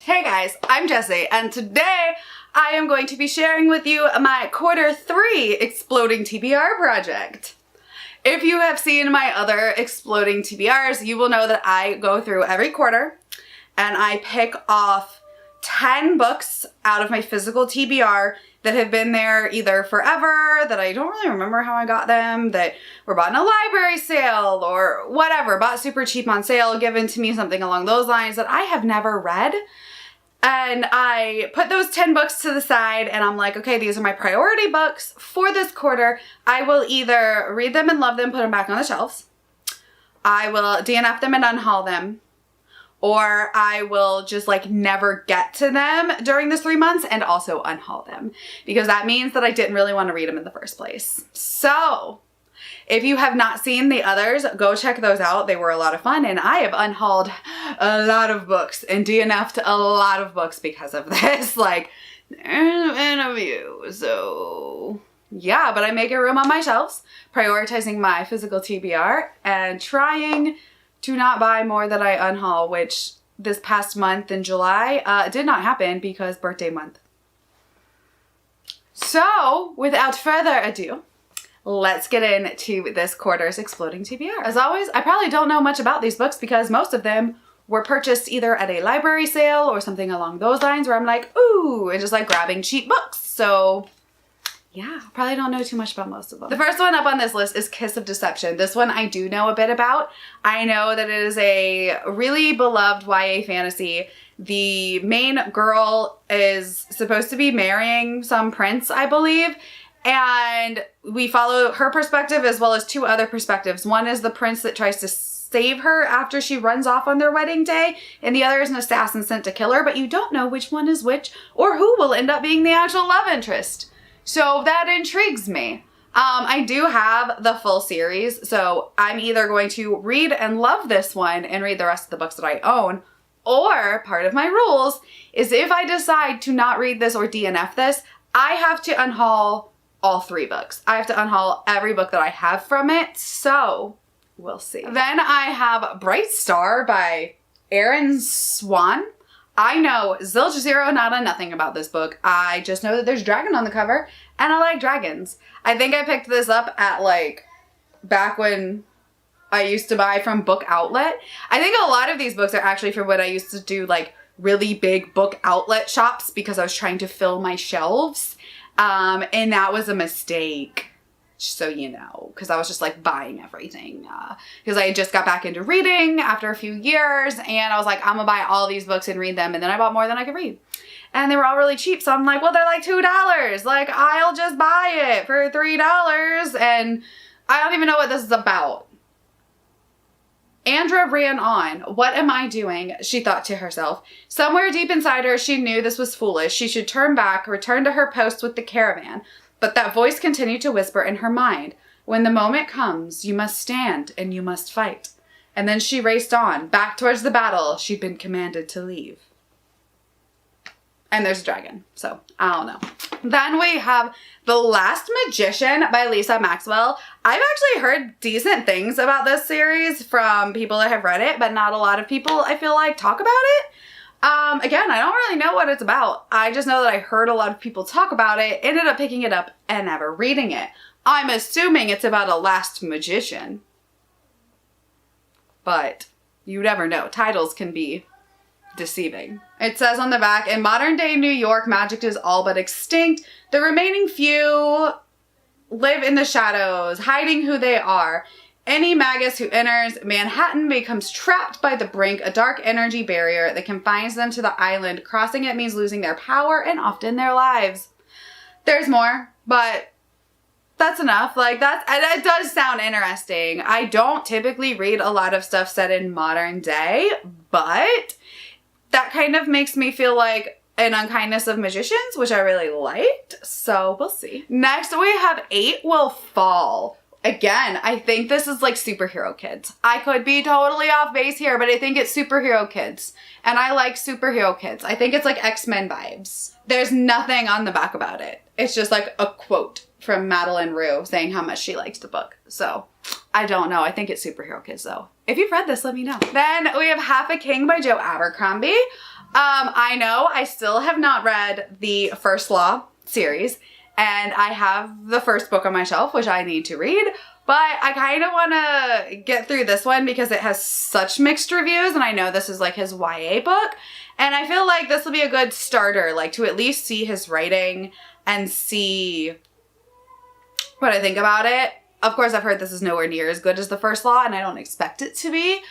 Hey guys, I'm Jessie, and today I am going to be sharing with you my Q3 Exploding TBR project. If you have seen my other Exploding TBRs, you will know that I go through every quarter and I pick off 10 books out of my physical TBR that have been there either forever, that I don't really remember how I got them, that were bought in a library sale or whatever, bought super cheap on sale, given to me, something along those lines that I have never read. And I put those 10 books to the side and I'm like, okay, these are my priority books for this quarter. I will either read them and love them, put them back on the shelves. I will DNF them and unhaul them. Or I will just like never get to them during this 3 months and also unhaul them. Because that means that I didn't really want to read them in the first place. So if you have not seen the others, go check those out. They were a lot of fun and I have unhauled a lot of books and DNF'd a lot of books because of this. Like, there's been a few. So yeah, but I'm making room on my shelves, prioritizing my physical TBR and trying to not buy more than I unhaul, which this past month in July did not happen because birthday month. So without further ado, let's get into this quarter's Exploding TBR. As always, I probably don't know much about these books because most of them were purchased either at a library sale or something along those lines where I'm like, ooh, and just like grabbing cheap books. So yeah, probably don't know too much about most of them. The first one up on this list is Kiss of Deception. This one I do know a bit about. I know that it is a really beloved YA fantasy. The main girl is supposed to be marrying some prince, I believe. And we follow her perspective as well as two other perspectives. One is the prince that tries to save her after she runs off on their wedding day, and the other is an assassin sent to kill her, but you don't know which one is which or who will end up being the actual love interest. So that intrigues me. I do have the full series, so I'm either going to read and love this one and read the rest of the books that I own, or part of my rules is if I decide to not read this or DNF this, I have to unhaul all 3 books. I have to unhaul every book that I have from it, so we'll see. Then I have Bright Star by Erin Swan. I know zilch zero nada nothing about this book. I just know that there's a dragon on the cover and I like dragons. I think I picked this up at like back when I used to buy from Book Outlet. I think a lot of these books are actually from when I used to do like really big book outlet shops because I was trying to fill my shelves. And that was a mistake, just so you know, because I was just like buying everything because I just got back into reading after a few years and I was like, I'm gonna buy all these books and read them, and then I bought more than I could read and they were all really cheap, so I'm like, well, they're like $2, like I'll just buy it for $3 and I don't even know what this is about. Andra ran on. What am I doing? She thought to herself. Somewhere deep inside her, she knew this was foolish. She should turn back, return to her post with the caravan. But that voice continued to whisper in her mind, when the moment comes, you must stand and you must fight. And then she raced on, back towards the battle she'd been commanded to leave. And there's a dragon, so I don't know. Then we have The Last Magician by Lisa Maxwell. I've actually heard decent things about this series from people that have read it, but not a lot of people, I feel like, talk about it. Again, I don't really know what it's about. I just know that I heard a lot of people talk about it, ended up picking it up and never reading it. I'm assuming it's about a last magician. But you never know. Titles can be deceiving. It says on the back, in modern day New York, magic is all but extinct. The remaining few live in the shadows, hiding who they are. Any magus who enters Manhattan becomes trapped by the brink, a dark energy barrier that confines them to the island. Crossing it means losing their power and often their lives. There's more, but that's enough. Like that does sound interesting. I don't typically read a lot of stuff set in modern day, but that kind of makes me feel like an unkindness of magicians, which I really liked. So we'll see. Next we have 8 Will Fall. Again, I think this is like superhero kids. I could be totally off base here, but I think it's superhero kids. And I like superhero kids. I think it's like X-Men vibes. There's nothing on the back about it. It's just like a quote from Madeline Rue saying how much she likes the book. So I don't know. I think it's superhero kids though. If you've read this, let me know. Then we have Half a King by Joe Abercrombie. I know I still have not read the First Law series, and I have the first book on my shelf, which I need to read, but I kind of want to get through this one because it has such mixed reviews, and I know this is like his YA book, and I feel like this will be a good starter, like to at least see his writing and see what I think about it. Of course, I've heard this is nowhere near as good as the First Law, and I don't expect it to be.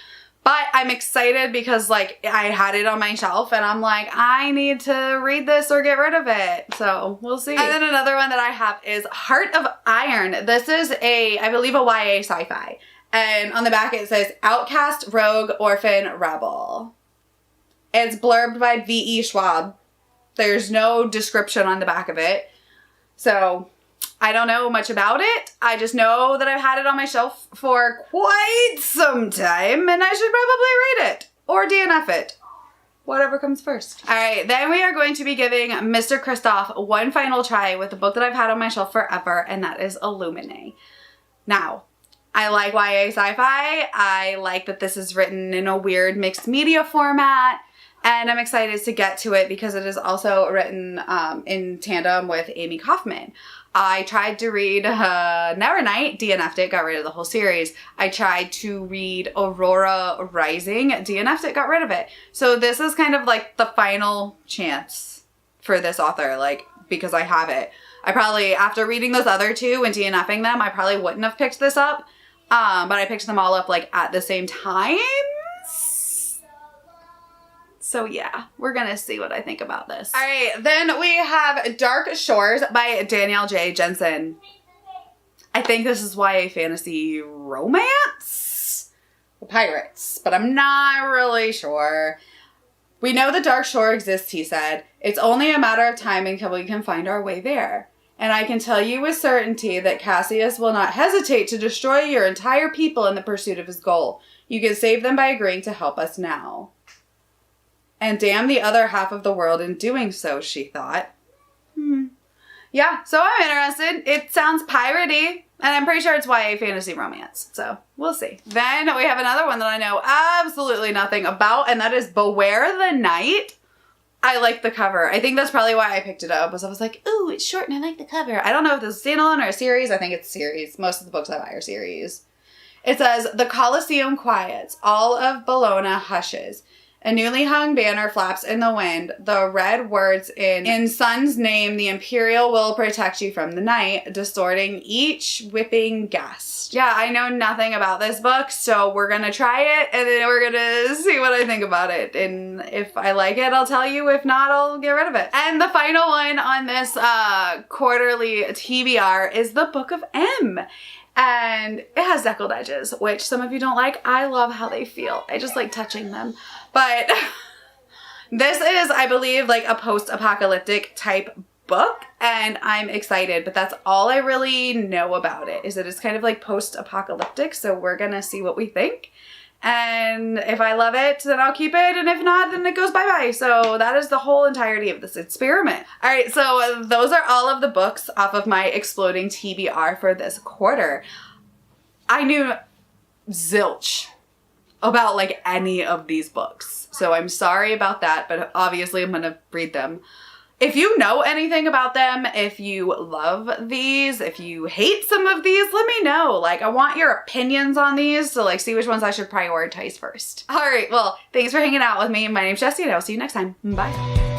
But I'm excited because like I had it on my shelf and I'm like, I need to read this or get rid of it. So we'll see. And then another one that I have is Heart of Iron. This is I believe a YA sci-fi. And on the back it says Outcast, Rogue, Orphan, Rebel. It's blurbed by V.E. Schwab. There's no description on the back of it. So I don't know much about it. I just know that I've had it on my shelf for quite some time and I should probably read it or DNF it. Whatever comes first. All right, then we are going to be giving Mr. Kristoff one final try with the book that I've had on my shelf forever, and that is Illumination. Now, I like YA sci-fi. I like that this is written in a weird mixed media format. And I'm excited to get to it because it is also written in tandem with Amy Kaufman. I tried to read Nevernight, DNF'd it, got rid of the whole series. I tried to read Aurora Rising, DNF'd it, got rid of it. So this is kind of like the final chance for this author, like, because I have it. I probably, after reading those other two and DNFing them, I probably wouldn't have picked this up. But I picked them all up like at the same time. So yeah, we're gonna see what I think about this. All right, then we have Dark Shores by Danielle J. Jensen. I think this is YA fantasy romance? Pirates, but I'm not really sure. We know the Dark Shore exists, he said. It's only a matter of time until we can find our way there. And I can tell you with certainty that Cassius will not hesitate to destroy your entire people in the pursuit of his goal. You can save them by agreeing to help us now. And damn the other half of the world in doing so, she thought. Yeah, so I'm interested. It sounds piratey, and I'm pretty sure it's YA fantasy romance, so we'll see. Then we have another one that I know absolutely nothing about, and that is Beware the Night. I like the cover. I think that's probably why I picked it up, was I was like, ooh, it's short and I like the cover. I don't know if this is standalone or a series. I think it's a series. Most of the books I buy are series. It says, the Colosseum quiets, all of Bologna hushes. A newly hung banner flaps in the wind. The red words in Sun's name, the Imperial will protect you from the night, distorting each whipping gust. Yeah, I know nothing about this book, so we're gonna try it, and then we're gonna see what I think about it. And if I like it, I'll tell you. If not, I'll get rid of it. And the final one on this quarterly TBR is the Book of M. And it has deckled edges, which some of you don't like. I love how they feel. I just like touching them. But this is, I believe, like a post-apocalyptic type book, and I'm excited, but that's all I really know about it, is that it's kind of like post-apocalyptic, so we're gonna see what we think. And if I love it, then I'll keep it, and if not, then it goes bye-bye. So that is the whole entirety of this experiment. All right, so those are all of the books off of my exploding TBR for this quarter. I knew zilch about like any of these books, so I'm sorry about that, but obviously I'm gonna read them. If you know anything about them, if you love these, if you hate some of these, let me know. Like, I want your opinions on these to like see which ones I should prioritize first. All right, well, thanks for hanging out with me. My name's Jessie, and I'll see you next time. Bye.